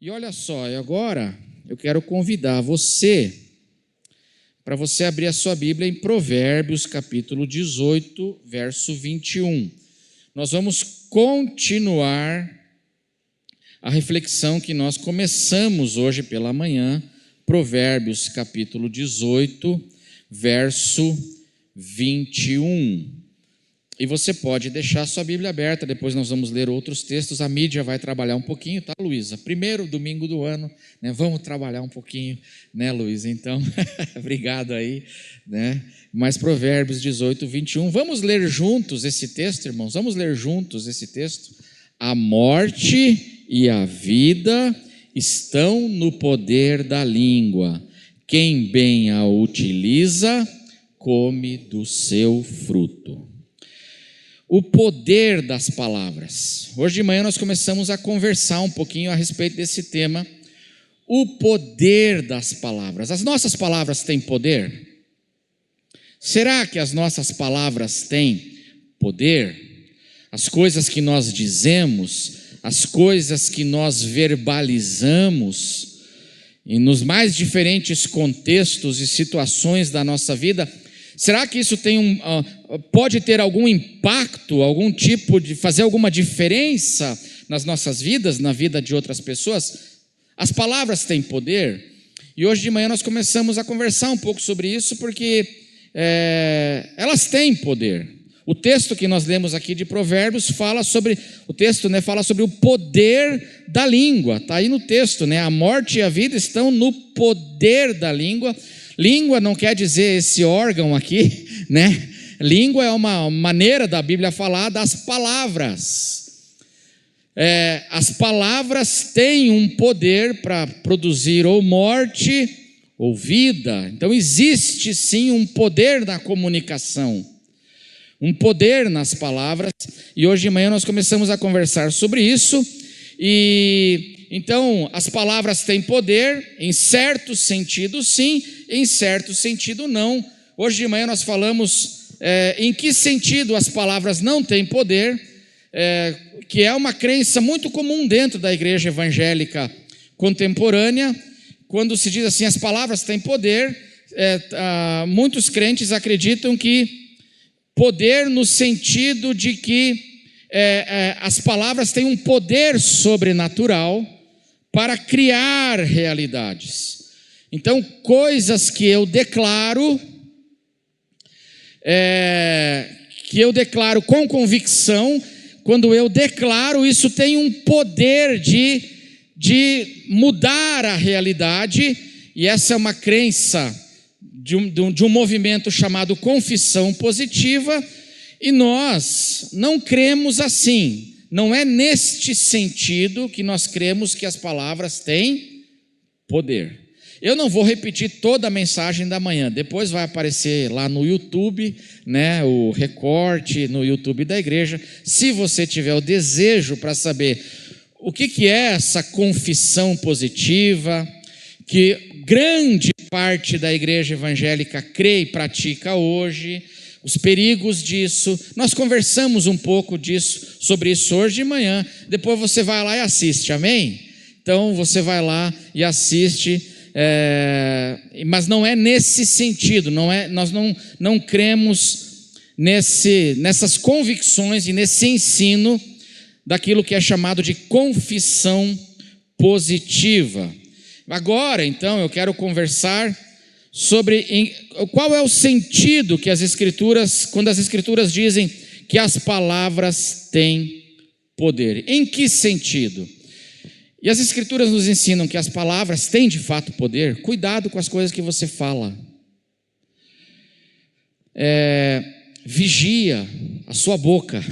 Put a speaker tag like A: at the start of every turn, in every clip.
A: E olha só, agora eu quero convidar você para você abrir a sua Bíblia em Provérbios, capítulo 18, verso 21. Nós vamos continuar a reflexão que nós começamos hoje pela manhã, Provérbios, capítulo 18, verso 21. E você pode deixar a sua Bíblia aberta, depois nós vamos ler outros textos, a mídia vai trabalhar um pouquinho, tá, Luísa? Primeiro domingo do ano, né? Vamos trabalhar um pouquinho, né, Luísa? Então, obrigado aí, né? Mas Provérbios 18, 21, vamos ler juntos esse texto, irmãos? Vamos ler juntos esse texto? A morte e a vida estão no poder da língua, quem bem a utiliza, come do seu fruto. O poder das palavras. Hoje de manhã nós começamos a conversar um pouquinho a respeito desse tema, o poder das palavras. As nossas palavras têm poder? Será que as nossas palavras têm poder? As coisas que nós dizemos, as coisas que nós verbalizamos, e nos mais diferentes contextos e situações da nossa vida, será que isso pode ter algum impacto, algum tipo de fazer alguma diferença nas nossas vidas, na vida de outras pessoas? As palavras têm poder, e hoje de manhã nós começamos a conversar um pouco sobre isso, porque elas têm poder. O texto que nós lemos aqui de Provérbios fala sobre o poder da língua. Está aí no texto, né? A morte e a vida estão no poder da língua. Língua não quer dizer esse órgão aqui, né? Língua é uma maneira da Bíblia falar das palavras. As palavras têm um poder para produzir ou morte ou vida. Então existe sim um poder na comunicação, um poder nas palavras. E hoje de manhã nós começamos a conversar sobre isso. E então as palavras têm poder, em certo sentido sim, em certo sentido não. Hoje de manhã nós falamos em que sentido as palavras não têm poder, que é uma crença muito comum dentro da igreja evangélica contemporânea. Quando se diz assim, as palavras têm poder, muitos crentes acreditam que poder no sentido de que as palavras têm um poder sobrenatural para criar realidades. Então, coisas que eu declaro com convicção, quando eu declaro, isso tem um poder de mudar a realidade, e essa é uma crença de um movimento chamado confissão positiva, e nós não cremos assim. Não é neste sentido que nós cremos que as palavras têm poder. Eu não vou repetir toda a mensagem da manhã, depois vai aparecer lá no YouTube, né, o recorte no YouTube da igreja. Se você tiver o desejo para saber o que é essa confissão positiva, que grande parte da igreja evangélica crê e pratica hoje, os perigos disso, nós conversamos um pouco sobre isso hoje de manhã. Depois você vai lá e assiste, amém? Então você vai lá e assiste, mas não é nesse sentido, nós não cremos nessas convicções e nesse ensino daquilo que é chamado de confissão positiva. Agora, então, eu quero conversar sobre qual é o sentido que quando as Escrituras dizem que as palavras têm poder. Em que sentido? E as Escrituras nos ensinam que as palavras têm de fato poder. Cuidado com as coisas que você fala. Vigia a sua boca.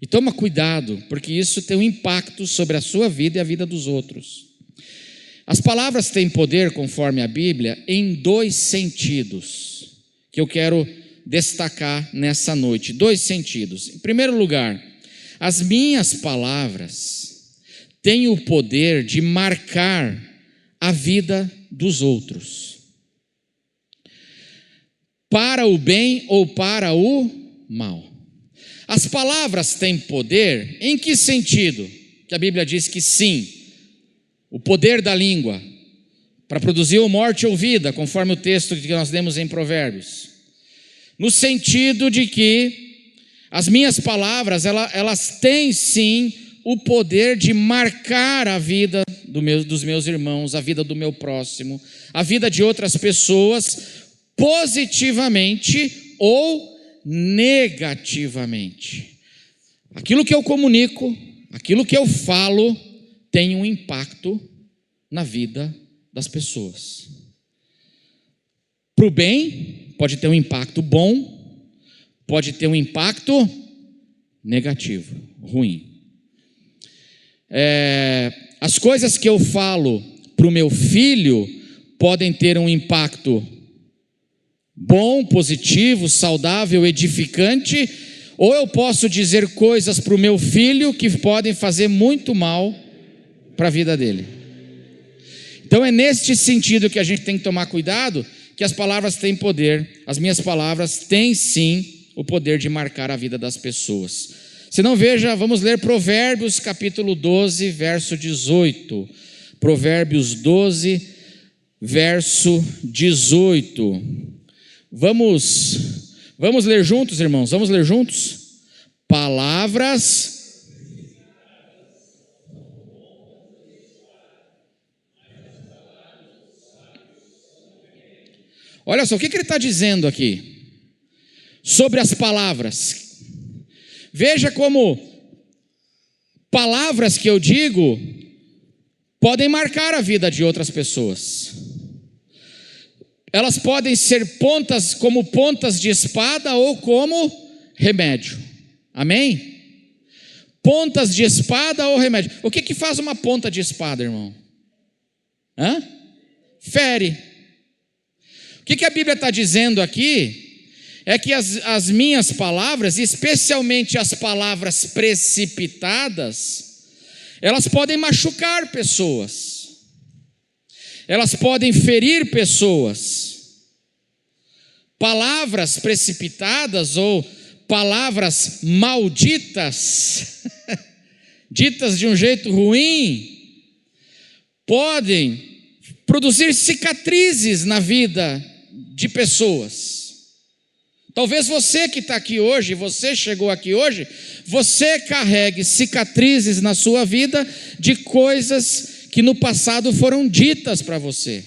A: E toma cuidado, porque isso tem um impacto sobre a sua vida e a vida dos outros. As palavras têm poder, conforme a Bíblia, em dois sentidos, que eu quero destacar nessa noite. Dois sentidos. Em primeiro lugar, as minhas palavras têm o poder de marcar a vida dos outros, para o bem ou para o mal. As palavras têm poder, em que sentido? Que a Bíblia diz que sim, o poder da língua, para produzir ou morte ou vida, conforme o texto que nós lemos em Provérbios. No sentido de que as minhas palavras, elas têm sim o poder de marcar a vida dos meus irmãos, a vida do meu próximo, a vida de outras pessoas, positivamente ou negativamente. Aquilo que eu comunico, aquilo que eu falo, tem um impacto na vida das pessoas. Para o bem, pode ter um impacto bom, pode ter um impacto negativo, ruim. As coisas que eu falo para o meu filho podem ter um impacto bom, positivo, saudável, edificante, ou eu posso dizer coisas para o meu filho que podem fazer muito mal para a vida dele. Então é neste sentido que a gente tem que tomar cuidado, que as palavras têm poder, as minhas palavras têm sim o poder de marcar a vida das pessoas. Se não, veja, vamos ler Provérbios capítulo 12, verso 18. Provérbios 12, verso 18. Vamos ler juntos, irmãos? Vamos ler juntos? Palavras. Olha só, o que ele está dizendo aqui? Sobre as palavras. Veja como palavras que eu digo podem marcar a vida de outras pessoas. Elas podem ser como pontas de espada ou como remédio. Amém? Pontas de espada ou remédio. O que faz uma ponta de espada, irmão? Fere. O que a Bíblia está dizendo aqui é que as minhas palavras, especialmente as palavras precipitadas, elas podem machucar pessoas, elas podem ferir pessoas. Palavras precipitadas ou palavras malditas, ditas de um jeito ruim, podem produzir cicatrizes na vida de pessoas. Talvez você que está aqui hoje, você chegou aqui hoje, você carregue cicatrizes na sua vida de coisas que no passado foram ditas para você.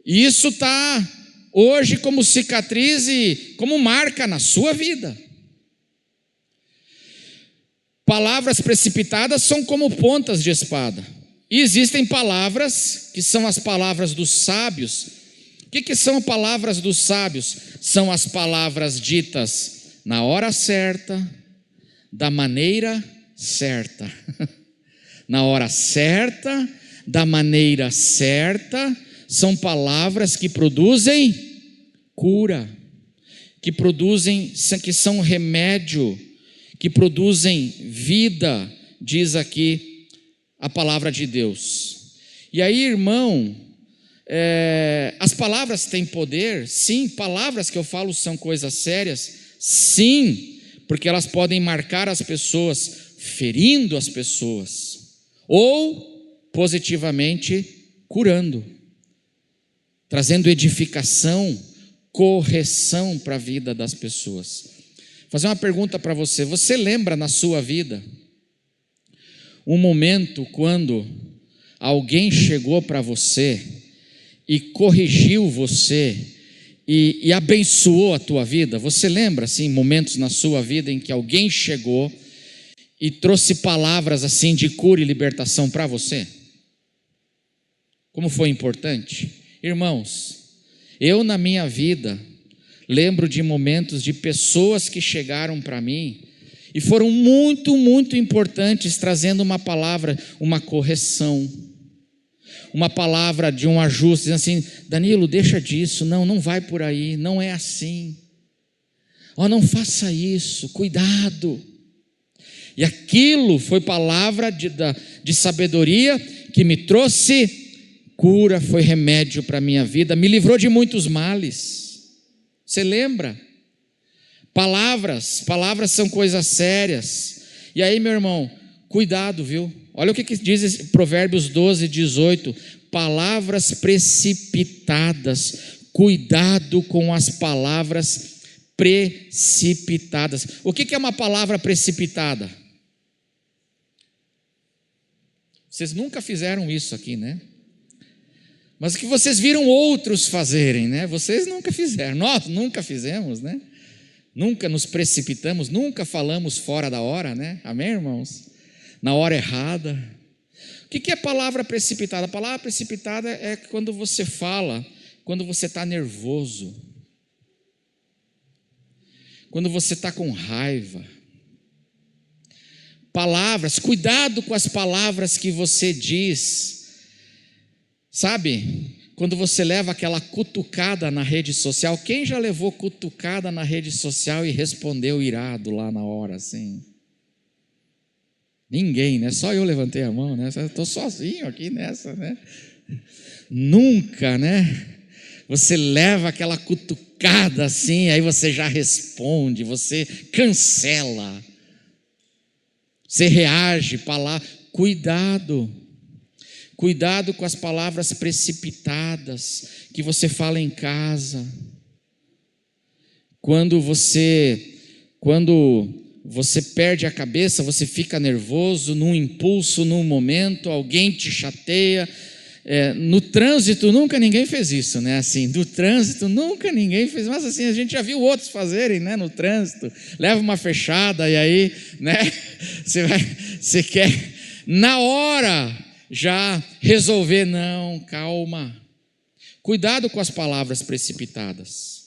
A: E isso está hoje como cicatriz e como marca na sua vida. Palavras precipitadas são como pontas de espada. E existem palavras que são as palavras dos sábios. O que são palavras dos sábios? São as palavras ditas na hora certa, da maneira certa. Na hora certa, da maneira certa, são palavras que produzem cura, que são remédio, que produzem vida, diz aqui a palavra de Deus. E aí, irmão, as palavras têm poder? Sim. Palavras que eu falo são coisas sérias? Sim, porque elas podem marcar as pessoas, ferindo as pessoas, ou positivamente curando, trazendo edificação, correção para a vida das pessoas. Vou fazer uma pergunta para você. Você lembra na sua vida um momento quando alguém chegou para você e corrigiu você e abençoou a tua vida? Você lembra, assim, momentos na sua vida em que alguém chegou e trouxe palavras assim de cura e libertação para você? Como foi importante? Irmãos, eu na minha vida lembro de momentos de pessoas que chegaram para mim e foram muito, muito importantes, trazendo uma palavra, uma correção, uma palavra de um ajuste, dizendo assim: Danilo, deixa disso, não vai por aí, não é assim, não faça isso, cuidado. E aquilo foi palavra de sabedoria que me trouxe cura, foi remédio para a minha vida, me livrou de muitos males. Você lembra? Palavras são coisas sérias. E aí, meu irmão, cuidado, viu? Olha o que diz Provérbios 12, 18. Palavras precipitadas. Cuidado com as palavras precipitadas. O que é uma palavra precipitada? Vocês nunca fizeram isso aqui, né? Mas o que vocês viram outros fazerem, né? Vocês nunca fizeram, nós nunca fizemos, né? Nunca nos precipitamos, nunca falamos fora da hora, né? Amém, irmãos? Na hora errada. O que é palavra precipitada? A palavra precipitada é quando você fala, quando você está nervoso, quando você está com raiva. Palavras, cuidado com as palavras que você diz. Sabe, quando você leva aquela cutucada na rede social, quem já levou cutucada na rede social e respondeu irado lá na hora, assim? Ninguém, né? Só eu levantei a mão, né? Estou sozinho aqui nessa, né? Nunca, né? Você leva aquela cutucada assim, aí você já responde, você cancela, você reage, cuidado com as palavras precipitadas que você fala em casa. Quando você perde a cabeça, você fica nervoso, num impulso, num momento, alguém te chateia. No trânsito nunca ninguém fez isso, né? Assim, do trânsito nunca ninguém fez, mas assim, a gente já viu outros fazerem, né? No trânsito, leva uma fechada e aí, né? Você quer, na hora, já resolver, não, calma. Cuidado com as palavras precipitadas,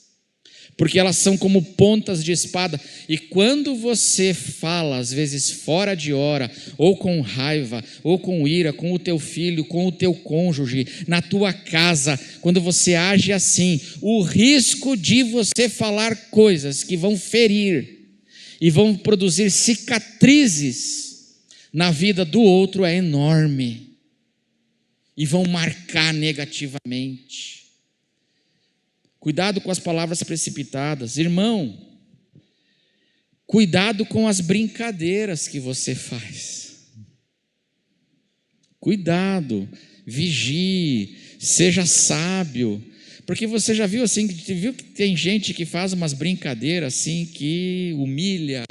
A: porque elas são como pontas de espada, e quando você fala, às vezes fora de hora, ou com raiva, ou com ira, com o teu filho, com o teu cônjuge, na tua casa, quando você age assim, o risco de você falar coisas que vão ferir, e vão produzir cicatrizes na vida do outro é enorme, e vão marcar negativamente. Cuidado com as palavras precipitadas. Irmão, cuidado com as brincadeiras que você faz. Cuidado, vigie, seja sábio. Porque você já viu assim, viu que tem gente que faz umas brincadeiras assim que humilha.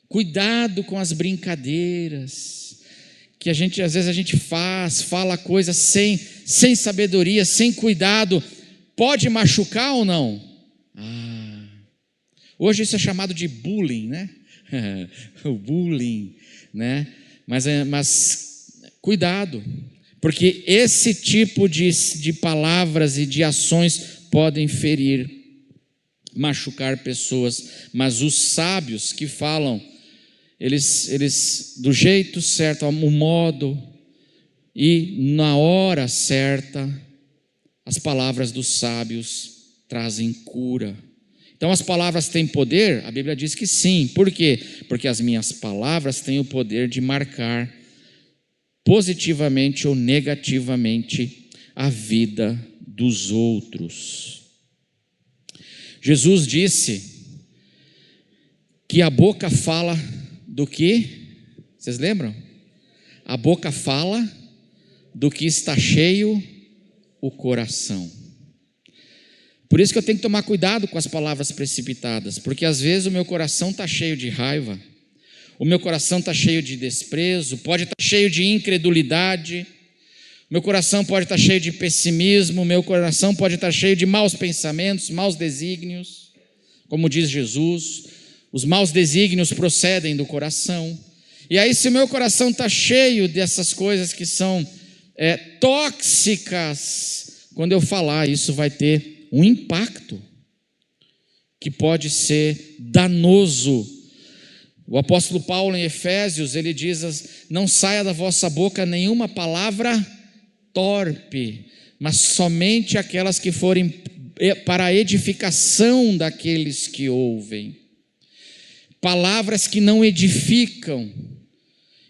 A: Cuidado com as brincadeiras que às vezes a gente fala coisas sem sabedoria, sem cuidado. Pode machucar ou não? Hoje isso é chamado de bullying, né? O bullying, né? Mas cuidado, porque esse tipo de palavras e de ações podem ferir, machucar pessoas, mas os sábios que falam, eles do jeito certo, o modo e na hora certa, as palavras dos sábios trazem cura. Então as palavras têm poder? A Bíblia diz que sim. Por quê? Porque as minhas palavras têm o poder de marcar positivamente ou negativamente a vida dos outros. Jesus disse que a boca fala do que? Vocês lembram? A boca fala do que está cheio o coração. Por isso que eu tenho que tomar cuidado com as palavras precipitadas, porque às vezes o meu coração está cheio de raiva, o meu coração está cheio de desprezo, pode estar cheio de incredulidade, meu coração pode estar cheio de pessimismo, meu coração pode estar cheio de maus pensamentos, maus desígnios, como diz Jesus, os maus desígnios procedem do coração. E aí, se o meu coração está cheio dessas coisas que são tóxicas, quando eu falar, isso vai ter um impacto que pode ser danoso. O apóstolo Paulo em Efésios, ele diz: não saia da vossa boca nenhuma palavra torpe, mas somente aquelas que forem para a edificação daqueles que ouvem. Palavras que não edificam.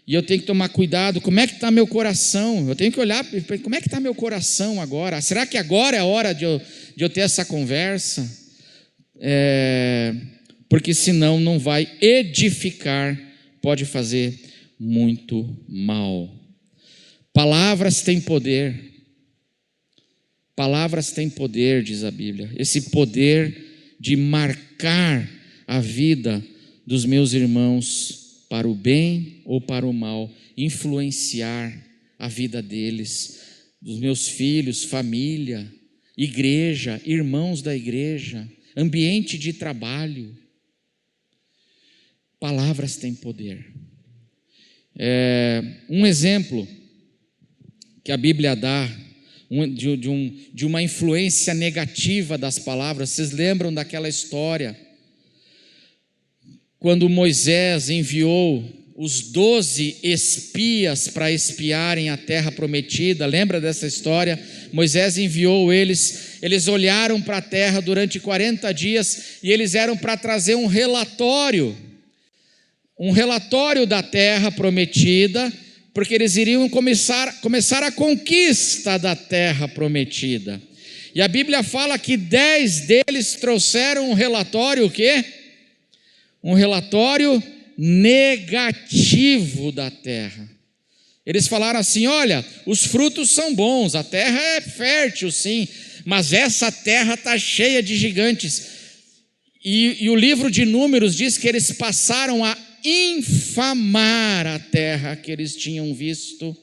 A: E eu tenho que tomar cuidado, como é que está meu coração? Eu tenho que olhar, como é que está meu coração agora? Será que agora é a hora de eu ter essa conversa? Porque senão não vai edificar, pode fazer muito mal. Palavras têm poder. Palavras têm poder, diz a Bíblia. Esse poder de marcar a vida dos meus irmãos para o bem ou para o mal, influenciar a vida deles, dos meus filhos, família, igreja, irmãos da igreja, ambiente de trabalho. Palavras têm poder. Um exemplo que a Bíblia dá de uma influência negativa das palavras. Vocês lembram daquela história quando Moisés enviou os 12 espias para espiarem a terra prometida? Lembra dessa história? Moisés enviou eles olharam para a terra durante 40 dias e eles eram para trazer um relatório da terra prometida, porque eles iriam começar a conquista da terra prometida. E a Bíblia fala que 10 deles trouxeram um relatório, o quê? Um relatório negativo da terra. Eles falaram assim: olha, os frutos são bons, a terra é fértil sim, mas essa terra está cheia de gigantes. E o livro de Números diz que eles passaram a infamar a terra que eles tinham visto.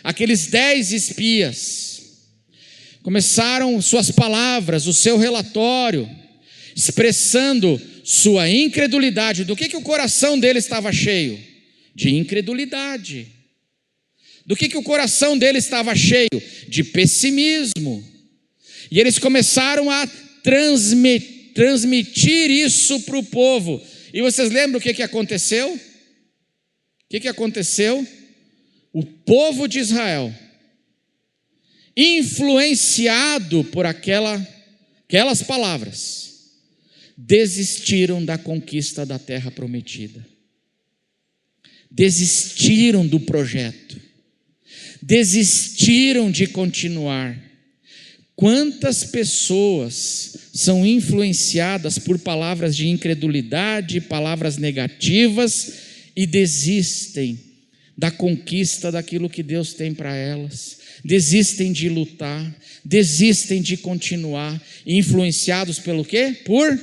A: Aqueles 10 espias começaram suas palavras, o seu relatório, expressando sua incredulidade. Do que o coração deles estava cheio? De incredulidade. Do que o coração deles estava cheio? De pessimismo. E eles começaram a transmitir isso para o povo. E vocês lembram o que aconteceu? O que aconteceu? O povo de Israel, influenciado por aquelas palavras, desistiram da conquista da terra prometida. Desistiram do projeto. Desistiram de continuar. Quantas pessoas são influenciadas por palavras de incredulidade, palavras negativas, e desistem da conquista daquilo que Deus tem para elas, desistem de lutar, desistem de continuar, influenciados pelo quê? Por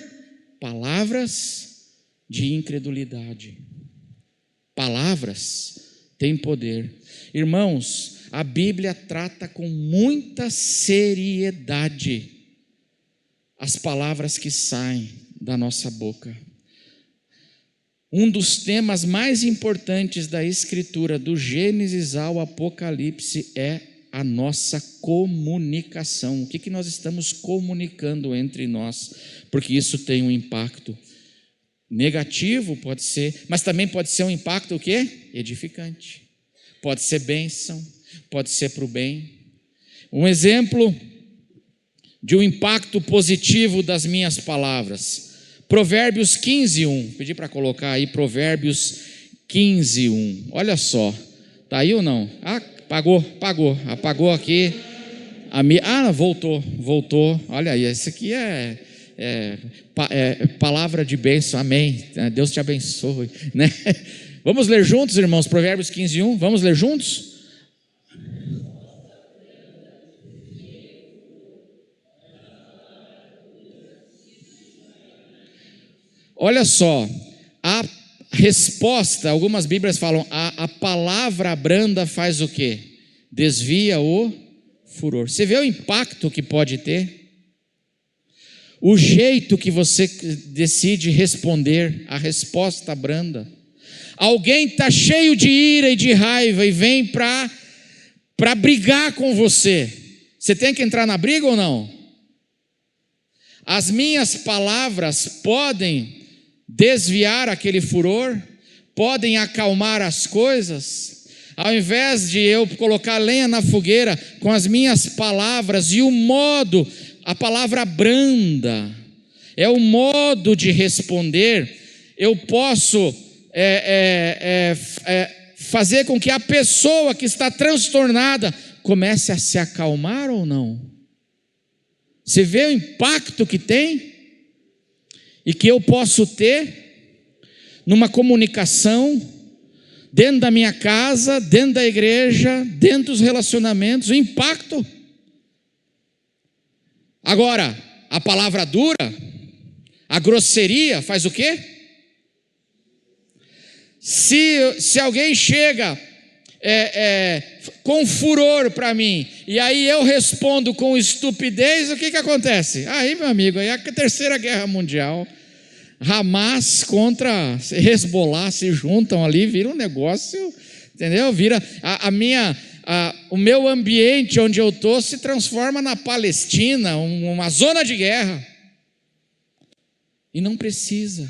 A: palavras de incredulidade. Palavras têm poder. Irmãos, a Bíblia trata com muita seriedade as palavras que saem da nossa boca. Um dos temas mais importantes da Escritura, do Gênesis ao Apocalipse, é a nossa comunicação. O que nós estamos comunicando entre nós? Porque isso tem um impacto negativo, pode ser, mas também pode ser um impacto o quê? Edificante. Pode ser bênção, pode ser para o bem. Um exemplo de um impacto positivo das minhas palavras. Provérbios 15:1. Pedi para colocar aí Provérbios 15:1. Olha só. Está aí ou não? Apagou. Apagou aqui. Voltou. Olha aí, esse aqui é palavra de bênção. Amém. Deus te abençoe, né? Vamos ler juntos, irmãos, Provérbios 15:1. Vamos ler juntos? Olha só, a resposta, algumas Bíblias falam, a palavra branda faz o quê? Desvia o furor. Você vê o impacto que pode ter? O jeito que você decide responder, a resposta branda. Alguém está cheio de ira e de raiva e vem para brigar com você. Você tem que entrar na briga ou não? As minhas palavras podem desviar aquele furor, podem acalmar as coisas. Ao invés de eu colocar lenha na fogueira com as minhas palavras e o modo, a palavra branda, é o modo de responder, eu posso fazer com que a pessoa que está transtornada comece a se acalmar ou não? Você vê o impacto que tem? E que eu posso ter numa comunicação, dentro da minha casa, dentro da igreja, dentro dos relacionamentos, o impacto. Agora, a palavra dura, a grosseria faz o quê? Se alguém chega com furor para mim, e aí eu respondo com estupidez, o que acontece? Aí, meu amigo, aí é a terceira guerra mundial. Hamas contra Hezbollah se juntam ali, vira um negócio, entendeu? Vira o meu ambiente onde eu estou se transforma na Palestina, uma zona de guerra. E não precisa.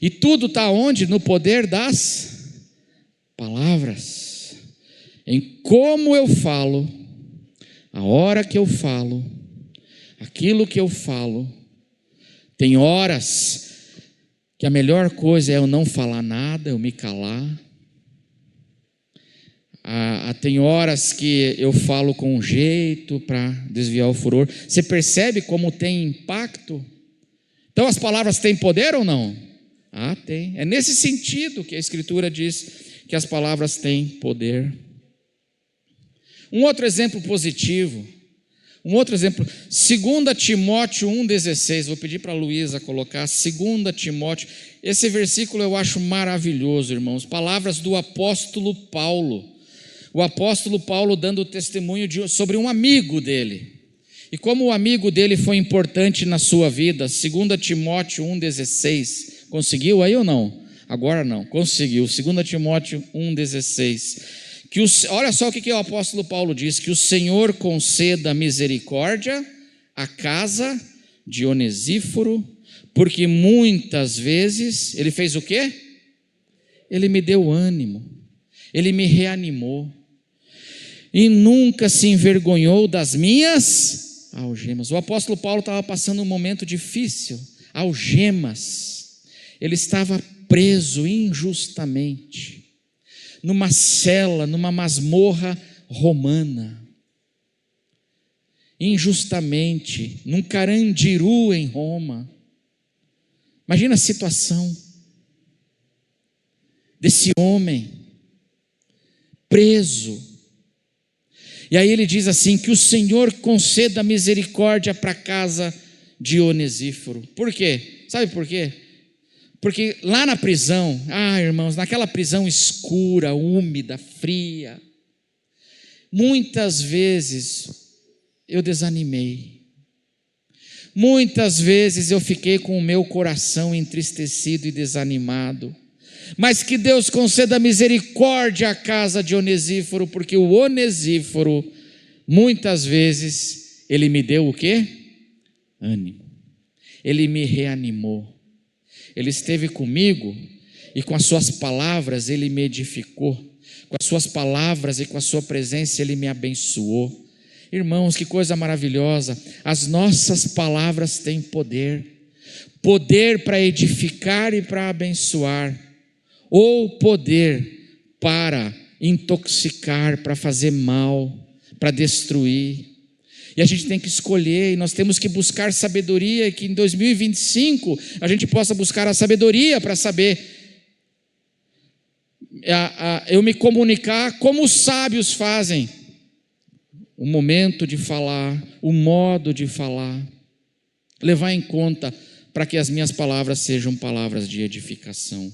A: E tudo está onde? No poder das palavras. Em como eu falo, a hora que eu falo, aquilo que eu falo. Tem horas que a melhor coisa é eu não falar nada, eu me calar. Tem horas que eu falo com um jeito para desviar o furor. Você percebe como tem impacto? Então as palavras têm poder ou não? Tem. É nesse sentido que a Escritura diz que as palavras têm poder. Um outro exemplo positivo. 2 Timóteo 1,16, vou pedir para a Luísa colocar, 2 Timóteo, esse versículo eu acho maravilhoso, irmãos, palavras do apóstolo Paulo, o apóstolo Paulo dando testemunho sobre um amigo dele, e como o amigo dele foi importante na sua vida. 2 Timóteo 1,16, conseguiu aí ou não? Agora não, conseguiu, 2 Timóteo 1,16, olha só o que o apóstolo Paulo diz: que o Senhor conceda misericórdia à casa de Onesíforo, porque muitas vezes ele fez o quê? Ele me deu ânimo, ele me reanimou, e nunca se envergonhou das minhas algemas. O apóstolo Paulo estava passando um momento difícil, algemas, ele estava preso injustamente, numa cela, numa masmorra romana, injustamente, num Carandiru em Roma. Imagina a situação desse homem preso. E aí ele diz assim: que o Senhor conceda misericórdia para a casa de Onesíforo. Por quê? Sabe por quê? Porque lá na prisão, irmãos, naquela prisão escura, úmida, fria, muitas vezes eu desanimei, muitas vezes eu fiquei com o meu coração entristecido e desanimado, mas que Deus conceda misericórdia à casa de Onesíforo, porque o Onesíforo, muitas vezes, ele me deu o quê? Ânimo, ele me reanimou. Ele esteve comigo e com as suas palavras ele me edificou, com as suas palavras e com a sua presença ele me abençoou. Irmãos, que coisa maravilhosa, as nossas palavras têm poder para edificar e para abençoar, ou poder para intoxicar, para fazer mal, para destruir. E a gente tem que escolher, e nós temos que buscar sabedoria, e que em 2025 a gente possa buscar a sabedoria para saber eu me comunicar como os sábios fazem, o momento de falar, o modo de falar, levar em conta para que as minhas palavras sejam palavras de edificação.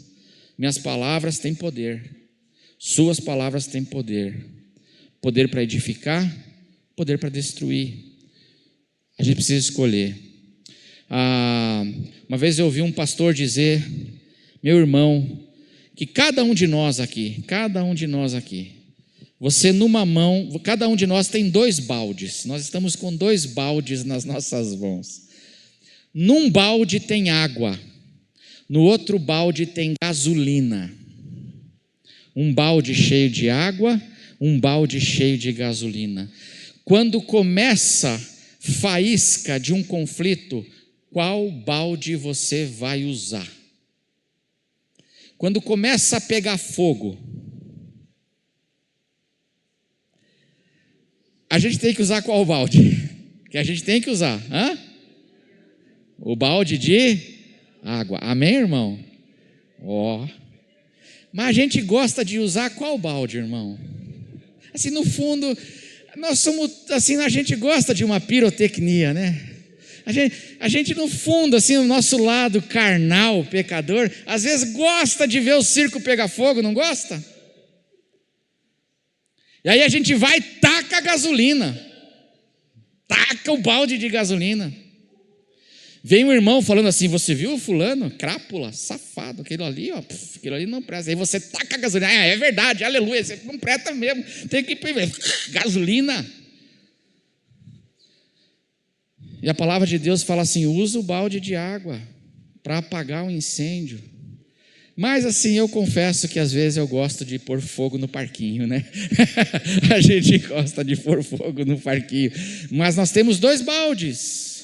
A: Minhas palavras têm poder, suas palavras têm poder para edificar, poder para destruir. A gente precisa escolher. Uma vez eu ouvi um pastor dizer: meu irmão, que cada um de nós aqui, você numa mão, cada um de nós tem 2 baldes, nós estamos com 2 baldes nas nossas mãos. Num balde tem água, no outro balde tem gasolina. Um balde cheio de água, um balde cheio de gasolina. Quando começa faísca de um conflito, qual balde você vai usar? Quando começa a pegar fogo, a gente tem que usar qual balde? Que a gente tem que usar? O balde de água. Amém, irmão? Mas a gente gosta de usar qual balde, irmão? Assim, no fundo, nós somos, assim, a gente gosta de uma pirotecnia, né? A gente no fundo, assim, o nosso lado carnal, pecador, às vezes gosta de ver o circo pegar fogo, não gosta? E aí a gente vai e taca a gasolina, taca o balde de gasolina. Vem um irmão falando assim: você viu o fulano? Crápula, safado, aquele ali, ó, aquele ali não presta. Aí você taca a gasolina, é verdade, aleluia, você não presta mesmo, tem que ir, gasolina. E a palavra de Deus fala assim: usa o balde de água para apagar o incêndio. Mas assim, eu confesso que às vezes eu gosto de pôr fogo no parquinho, né? A gente gosta de pôr fogo no parquinho. Mas nós temos 2 baldes,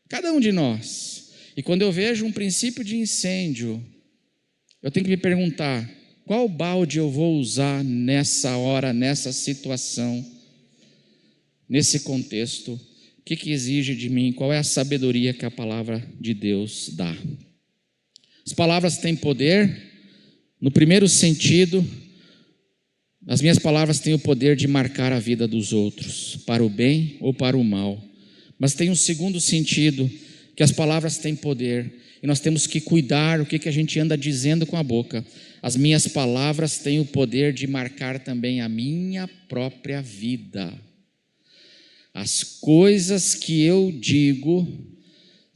A: cada um de nós. E quando eu vejo um princípio de incêndio, eu tenho que me perguntar: qual balde eu vou usar nessa hora, nessa situação, nesse contexto? O que exige de mim? Qual é a sabedoria que a palavra de Deus dá? As palavras têm poder. No primeiro sentido, as minhas palavras têm o poder de marcar a vida dos outros, para o bem ou para o mal. Mas tem um segundo sentido, que as palavras têm poder, e nós temos que cuidar o que a gente anda dizendo com a boca. As minhas palavras têm o poder de marcar também a minha própria vida. As coisas que eu digo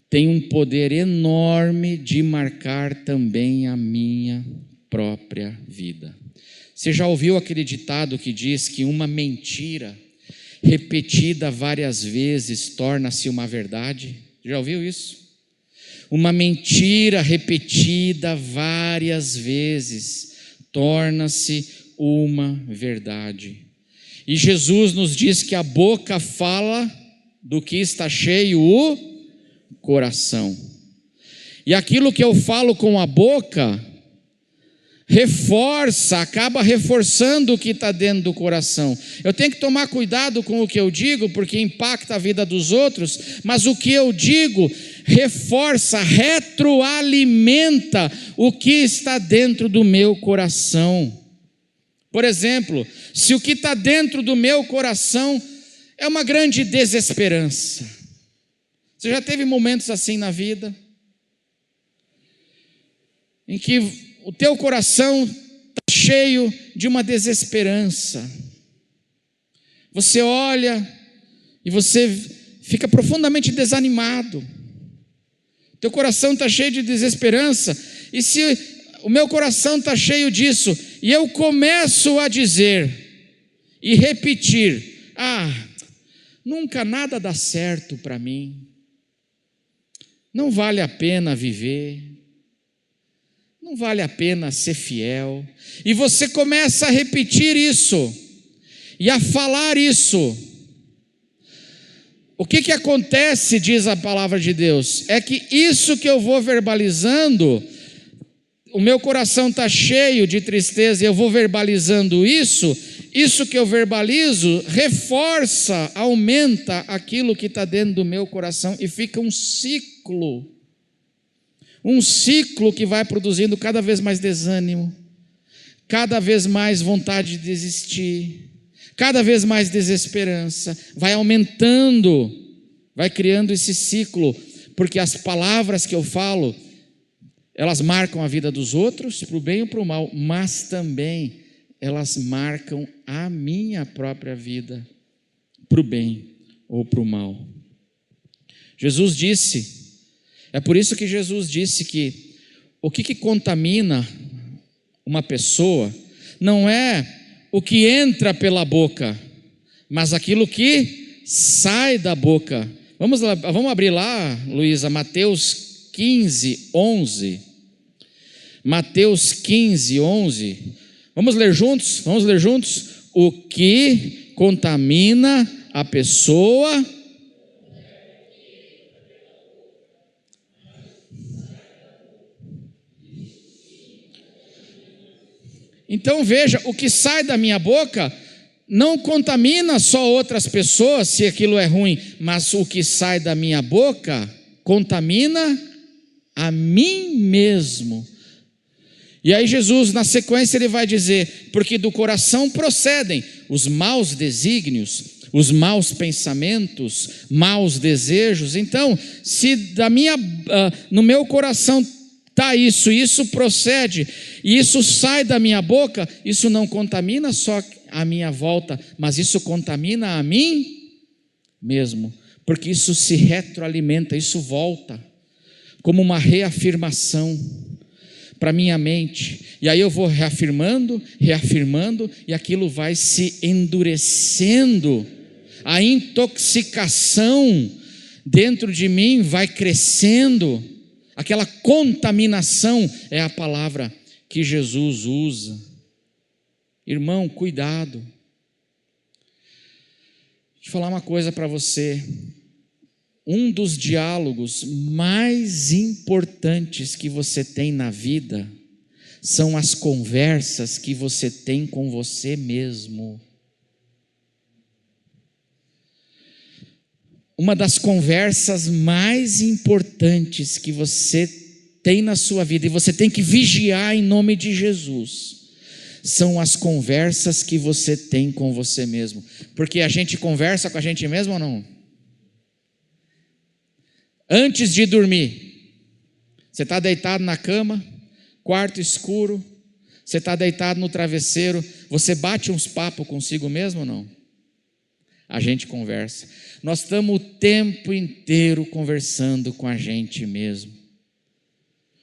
A: têm um poder enorme de marcar também a minha própria vida. Você já ouviu aquele ditado que diz que uma mentira repetida várias vezes torna-se uma verdade? Já ouviu isso? Uma mentira repetida várias vezes torna-se uma verdade. E Jesus nos diz que a boca fala do que está cheio o coração. E aquilo que eu falo com a boca acaba reforçando o que está dentro do coração. Eu tenho que tomar cuidado com o que eu digo, porque impacta a vida dos outros, mas o que eu digo reforça, retroalimenta o que está dentro do meu coração. Por exemplo, se o que está dentro do meu coração é uma grande desesperança. Você já teve momentos assim na vida? Em que o teu coração está cheio de uma desesperança. Você olha e você fica profundamente desanimado. Teu coração está cheio de desesperança. E se o meu coração está cheio disso, e eu começo a dizer e repetir: nunca nada dá certo para mim, não vale a pena viver, não vale a pena ser fiel, e você começa a repetir isso, e a falar isso, o que acontece, diz a palavra de Deus, é que isso que eu vou verbalizando, o meu coração está cheio de tristeza e eu vou verbalizando isso que eu verbalizo reforça, aumenta aquilo que está dentro do meu coração e fica um ciclo que vai produzindo cada vez mais desânimo, cada vez mais vontade de desistir, cada vez mais desesperança, vai aumentando, vai criando esse ciclo, porque as palavras que eu falo, elas marcam a vida dos outros, para o bem ou para o mal, mas também elas marcam a minha própria vida, para o bem ou para o mal. Jesus disse, é por isso que Jesus disse que o que contamina uma pessoa não é o que entra pela boca, mas aquilo que sai da boca. Vamos lá, vamos abrir lá, Luísa, Mateus 15, 11. Mateus 15, 11. Vamos ler juntos? Vamos ler juntos? O que contamina a pessoa. Então veja, o que sai da minha boca não contamina só outras pessoas, se aquilo é ruim, mas o que sai da minha boca contamina a mim mesmo. E aí Jesus, na sequência, ele vai dizer: porque do coração procedem os maus desígnios, os maus pensamentos, maus desejos. Então, se no meu coração está isso procede, e isso sai da minha boca, isso não contamina só a minha volta, mas isso contamina a mim mesmo, porque isso se retroalimenta, isso volta como uma reafirmação para minha mente, e aí eu vou reafirmando, e aquilo vai se endurecendo, a intoxicação dentro de mim vai crescendo, aquela contaminação é a palavra que Jesus usa. Irmão, cuidado. Deixa eu falar uma coisa para você. Um dos diálogos mais importantes que você tem na vida são as conversas que você tem com você mesmo. Uma das conversas mais importantes que você tem na sua vida, e você tem que vigiar em nome de Jesus, são as conversas que você tem com você mesmo. Porque a gente conversa com a gente mesmo ou não? Antes de dormir, você está deitado na cama, quarto escuro, você está deitado no travesseiro, você bate uns papos consigo mesmo ou não? A gente conversa. Nós estamos o tempo inteiro conversando com a gente mesmo.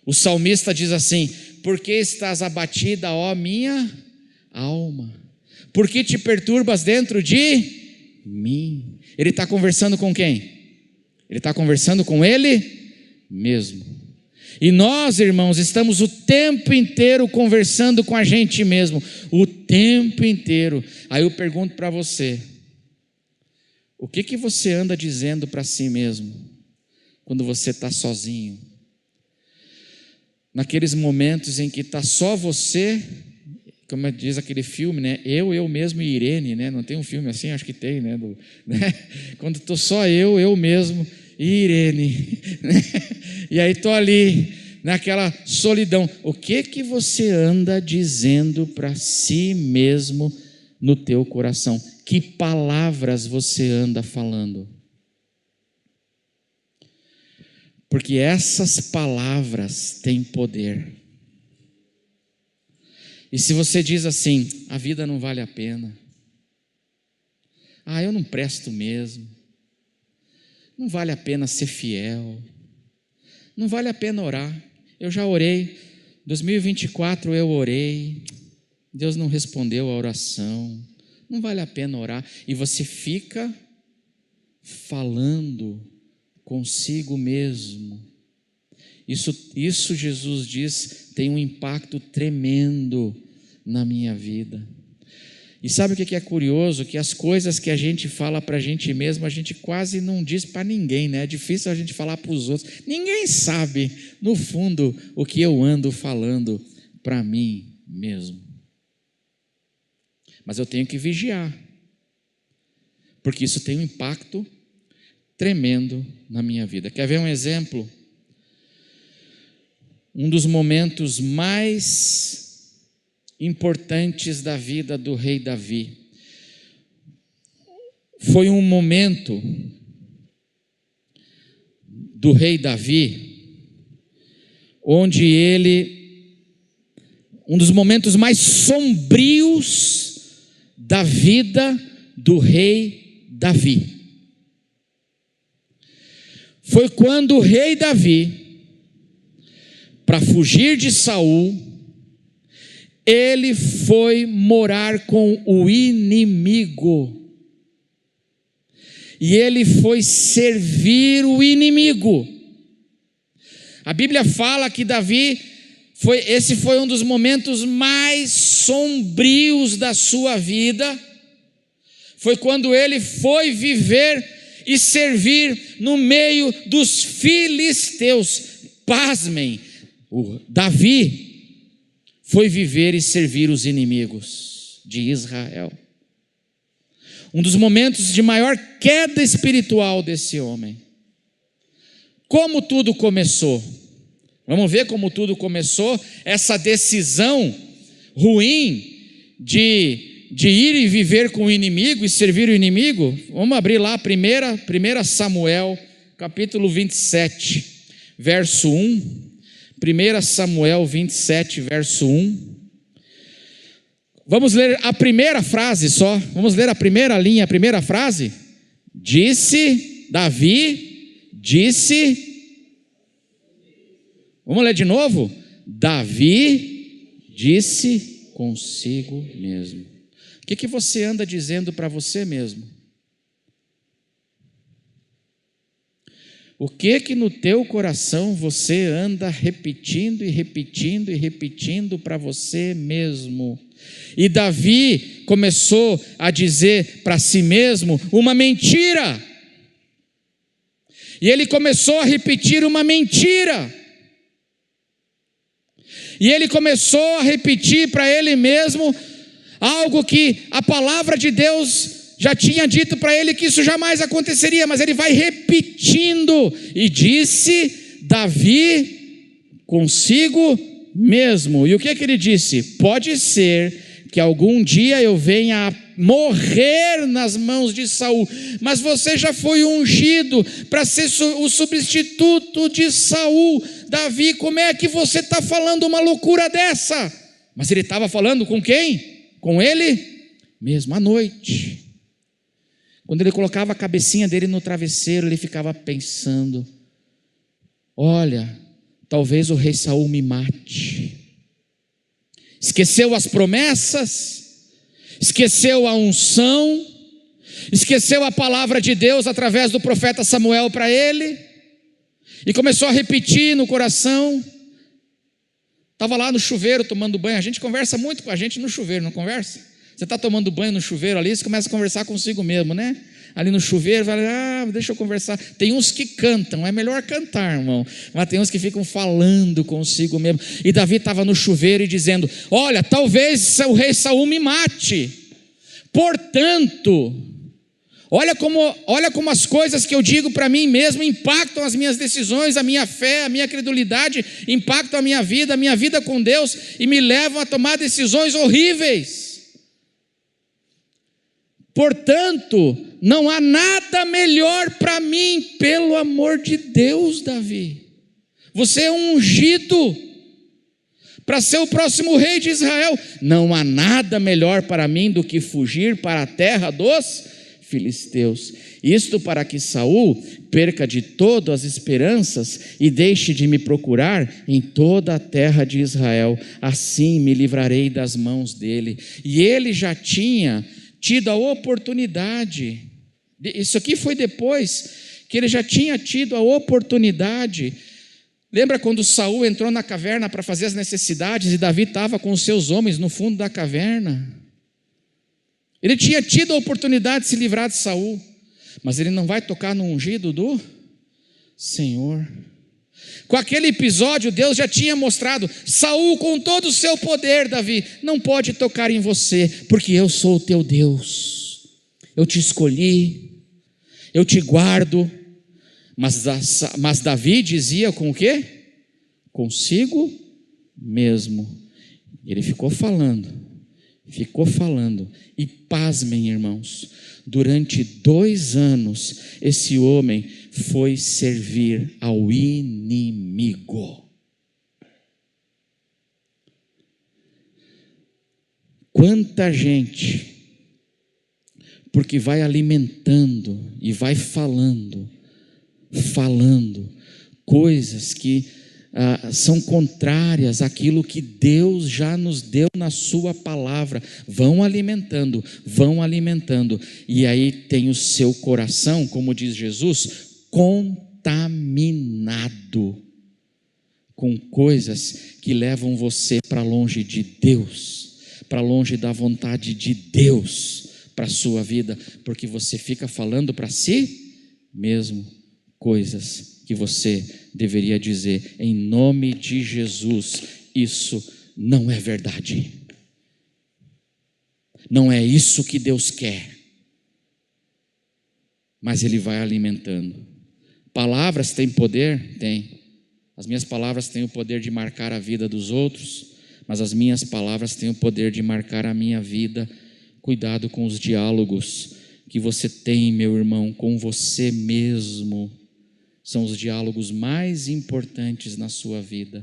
A: O salmista diz assim: por que estás abatida, ó minha alma? Por que te perturbas dentro de mim? Ele está conversando com quem? Ele está conversando com ele mesmo. E nós, irmãos, estamos o tempo inteiro conversando com a gente mesmo, o tempo inteiro. Aí eu pergunto para você: o que você anda dizendo para si mesmo quando você está sozinho? Naqueles momentos em que está só você, como diz aquele filme, né? Eu mesmo e Irene, né? Não tem um filme assim? Acho que tem, né? Quando estou só eu mesmo e Irene, né? E aí estou ali, naquela solidão. O que você anda dizendo para si mesmo no teu coração? Que palavras você anda falando? Porque essas palavras têm poder. E se você diz assim: a vida não vale a pena, eu não presto mesmo, não vale a pena ser fiel, não vale a pena orar, eu já orei, 2024 eu orei, Deus não respondeu a oração, não vale a pena orar, e você fica falando consigo mesmo. Isso Jesus diz, tem um impacto tremendo na minha vida. E sabe o que é curioso? Que as coisas que a gente fala para a gente mesmo, a gente quase não diz para ninguém, né? É difícil a gente falar para os outros. Ninguém sabe, no fundo, o que eu ando falando para mim mesmo. Mas eu tenho que vigiar, porque isso tem um impacto tremendo na minha vida. Quer ver um exemplo? Um dos momentos mais importantes da vida do rei Davi foi um momento do rei Davi onde um dos momentos mais sombrios da vida do rei Davi foi quando o rei Davi, para fugir de Saul, ele foi morar com o inimigo. E ele foi servir o inimigo. A Bíblia fala que Davi, esse foi um dos momentos mais sombrios da sua vida. Foi quando ele foi viver e servir no meio dos filisteus. Pasmem, Davi foi viver e servir os inimigos de Israel. Um dos momentos de maior queda espiritual desse homem. Como tudo começou? Vamos ver como tudo começou, essa decisão ruim de ir e viver com o inimigo e servir o inimigo. Vamos abrir lá 1 Samuel, capítulo 27, verso 1. 1 Samuel 27, verso 1. Vamos ler a primeira frase só. Vamos ler a primeira linha, a primeira frase. Davi disse. Vamos ler de novo? Davi disse consigo mesmo. O que você anda dizendo para você mesmo? O que no teu coração você anda repetindo e repetindo e repetindo para você mesmo? E Davi começou a dizer para si mesmo uma mentira. E ele começou a repetir uma mentira. E ele começou a repetir para ele mesmo algo que a palavra de Deus já tinha dito para ele que isso jamais aconteceria, mas ele vai repetindo. E disse Davi consigo mesmo. E o que ele disse? Pode ser que algum dia eu venha a morrer nas mãos de Saul, mas você já foi ungido para ser o substituto de Saul. Davi, como é que você está falando uma loucura dessa? Mas ele estava falando com quem? Com ele mesmo, à noite. Quando ele colocava a cabecinha dele no travesseiro, ele ficava pensando: olha, talvez o rei Saul me mate. Esqueceu as promessas, esqueceu a unção, esqueceu a palavra de Deus através do profeta Samuel para ele, e começou a repetir no coração. Estava lá no chuveiro tomando banho. A gente conversa muito com a gente no chuveiro, não conversa? Você está tomando banho no chuveiro ali, você começa a conversar consigo mesmo, né? Ali no chuveiro, vai, deixa eu conversar. Tem uns que cantam, é melhor cantar, irmão, mas tem uns que ficam falando consigo mesmo. E Davi estava no chuveiro e dizendo: olha, talvez o rei Saul me mate, portanto, olha como as coisas que eu digo para mim mesmo impactam as minhas decisões, a minha fé, a minha credulidade, impactam a minha vida com Deus, e me levam a tomar decisões horríveis. Portanto, não há nada melhor para mim, pelo amor de Deus, Davi. Você é um ungido para ser o próximo rei de Israel. Não há nada melhor para mim do que fugir para a terra dos filisteus. Isto para que Saul perca de todo as esperanças e deixe de me procurar em toda a terra de Israel. Assim me livrarei das mãos dele. E ele já tinha tido a oportunidade. Isso aqui foi depois que ele já tinha tido a oportunidade. Lembra quando Saul entrou na caverna para fazer as necessidades e Davi estava com os seus homens no fundo da caverna? Ele tinha tido a oportunidade de se livrar de Saul, mas ele não vai tocar no ungido do Senhor. Com aquele episódio, Deus já tinha mostrado: Saul, com todo o seu poder, Davi, não pode tocar em você, porque eu sou o teu Deus. Eu te escolhi, eu te guardo. Mas Davi dizia com o quê? Consigo mesmo. Ele ficou falando. E pasmem, irmãos, durante 2 anos, esse homem foi servir ao inimigo. Quanta gente, porque vai alimentando e vai falando coisas que são contrárias àquilo que Deus já nos deu na sua palavra, vão alimentando, e aí tem o seu coração, como diz Jesus, contaminado com coisas que levam você para longe de Deus, para longe da vontade de Deus para a sua vida, porque você fica falando para si mesmo coisas que você deveria dizer: em nome de Jesus, isso não é verdade, não é isso que Deus quer. Mas ele vai alimentando. Palavras têm poder? Tem. As minhas palavras têm o poder de marcar a vida dos outros, mas as minhas palavras têm o poder de marcar a minha vida. Cuidado com os diálogos que você tem, meu irmão, com você mesmo. São os diálogos mais importantes na sua vida.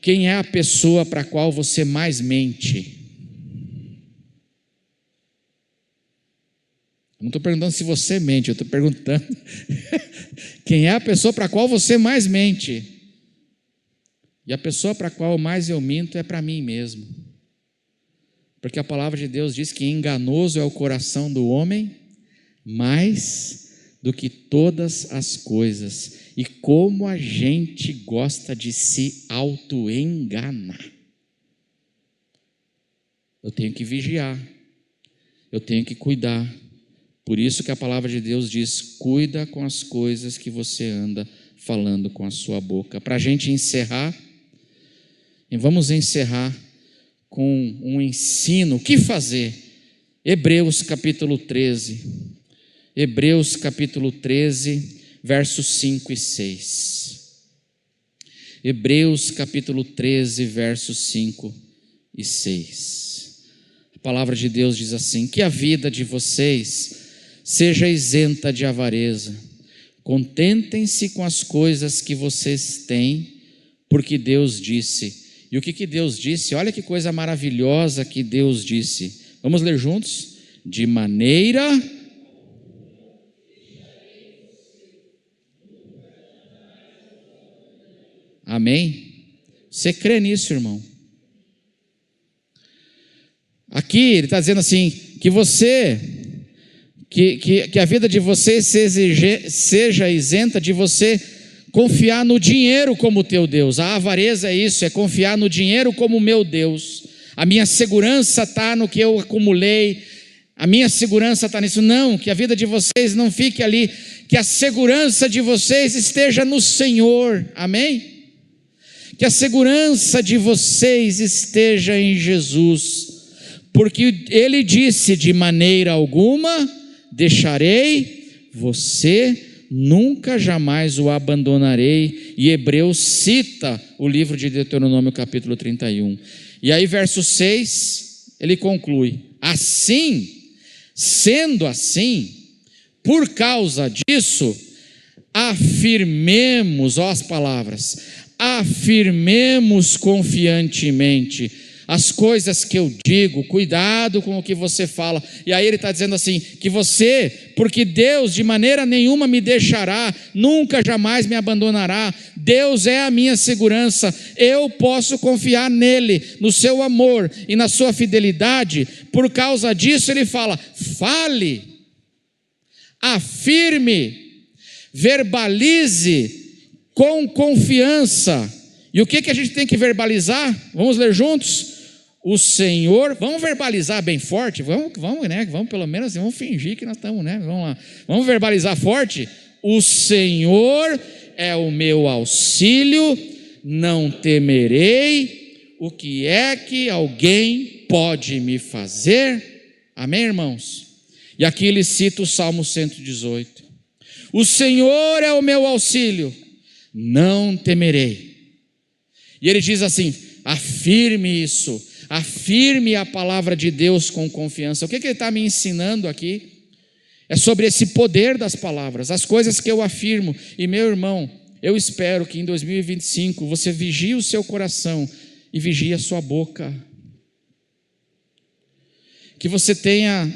A: Quem é a pessoa para a qual você mais mente? Eu não estou perguntando se você mente, eu estou perguntando quem é a pessoa para a qual você mais mente. E a pessoa para a qual mais eu minto é para mim mesmo. Porque a palavra de Deus diz que enganoso é o coração do homem, mais do que todas as coisas. E como a gente gosta de se auto-enganar. Eu tenho que vigiar, eu tenho que cuidar. Por isso que a palavra de Deus diz: cuida com as coisas que você anda falando com a sua boca. Para a gente encerrar, e vamos encerrar com um ensino. O que fazer? Hebreus capítulo 13. Hebreus capítulo 13, versos 5 e 6. Hebreus capítulo 13, versos 5 e 6. A palavra de Deus diz assim: que a vida de vocês seja isenta de avareza. Contentem-se com as coisas que vocês têm, porque Deus disse. E o que Deus disse? Olha que coisa maravilhosa que Deus disse. Vamos ler juntos? De maneira... Amém? Você crê nisso, irmão? Aqui ele está dizendo assim, que a vida de vocês seja isenta de você confiar no dinheiro como teu Deus. A avareza é isso, é confiar no dinheiro como meu Deus. A minha segurança está no que eu acumulei, a minha segurança está nisso. Não, que a vida de vocês não fique ali, que a segurança de vocês esteja no Senhor. Amém? Que a segurança de vocês esteja em Jesus, porque Ele disse: de maneira alguma deixarei você, nunca jamais o abandonarei. E Hebreus cita o livro de Deuteronômio capítulo 31. E aí verso 6, ele conclui: assim, sendo assim, por causa disso, afirmemos, ó as palavras, afirmemos confiantemente as coisas que eu digo. Cuidado com o que você fala. E aí ele está dizendo assim, que você, porque Deus de maneira nenhuma me deixará, nunca jamais me abandonará. Deus é a minha segurança, eu posso confiar nele, no seu amor e na sua fidelidade. Por causa disso ele fala: fale, afirme, verbalize com confiança. E o que a gente tem que verbalizar? Vamos ler juntos? O Senhor, vamos verbalizar bem forte, vamos, né? Vamos pelo menos, vamos fingir que nós estamos, né? Vamos lá, vamos verbalizar forte. O Senhor é o meu auxílio, não temerei. O que é que alguém pode me fazer? Amém, irmãos? E aqui ele cita o Salmo 118. O Senhor é o meu auxílio, não temerei. E ele diz assim: afirme isso, afirme a palavra de Deus com confiança. O que ele está me ensinando aqui é sobre esse poder das palavras, as coisas que eu afirmo. E meu irmão, eu espero que em 2025 você vigie o seu coração e vigie a sua boca, que você tenha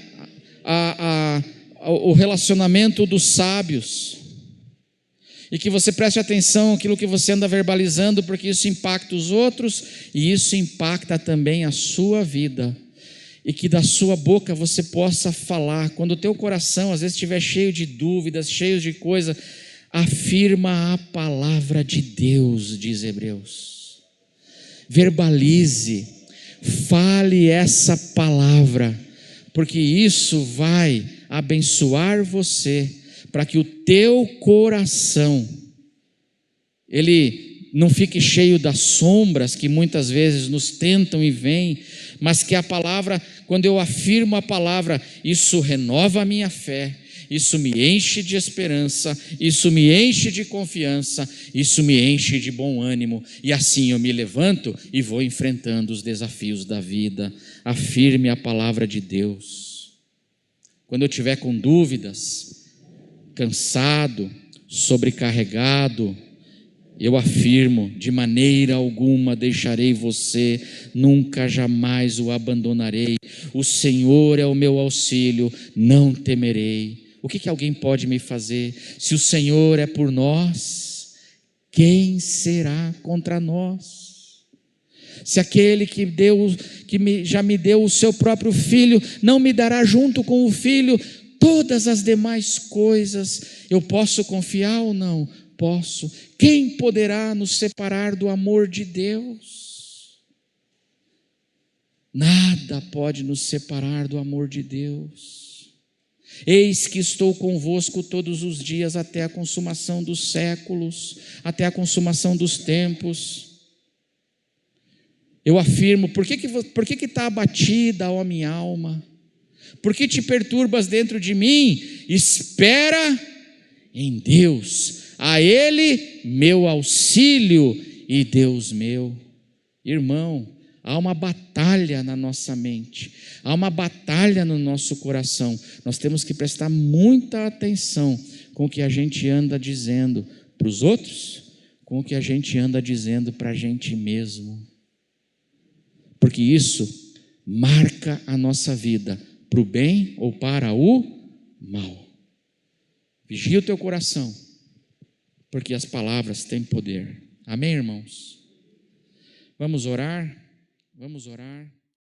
A: o relacionamento dos sábios, e que você preste atenção àquilo que você anda verbalizando, porque isso impacta os outros e isso impacta também a sua vida. E que da sua boca você possa falar, quando o teu coração às vezes estiver cheio de dúvidas, cheio de coisa, afirma a palavra de Deus, diz Hebreus. Verbalize, fale essa palavra, porque isso vai abençoar você, para que o teu coração, ele não fique cheio das sombras que muitas vezes nos tentam e vêm, mas que a palavra, quando eu afirmo a palavra, isso renova a minha fé, isso me enche de esperança, isso me enche de confiança, isso me enche de bom ânimo, e assim eu me levanto e vou enfrentando os desafios da vida. Afirme a palavra de Deus. Quando eu estiver com dúvidas, cansado, sobrecarregado, eu afirmo: de maneira alguma deixarei você, nunca jamais o abandonarei. O Senhor é o meu auxílio, não temerei. O que alguém pode me fazer? Se o Senhor é por nós, quem será contra nós? Se aquele que já me deu o seu próprio filho, não me dará junto com o filho todas as demais coisas? Eu posso confiar ou não? Posso. Quem poderá nos separar do amor de Deus? Nada pode nos separar do amor de Deus. Eis que estou convosco todos os dias até a consumação dos séculos, até a consumação dos tempos. Eu afirmo: por que está abatida, ó minha alma? Por que te perturbas dentro de mim? Espera em Deus, a Ele meu auxílio e Deus meu. Irmão, há uma batalha na nossa mente, há uma batalha no nosso coração. Nós temos que prestar muita atenção com o que a gente anda dizendo para os outros, com o que a gente anda dizendo para a gente mesmo, porque isso marca a nossa vida, para o bem ou para o mal. Vigia o teu coração, porque as palavras têm poder. Amém, irmãos? Vamos orar? Vamos orar.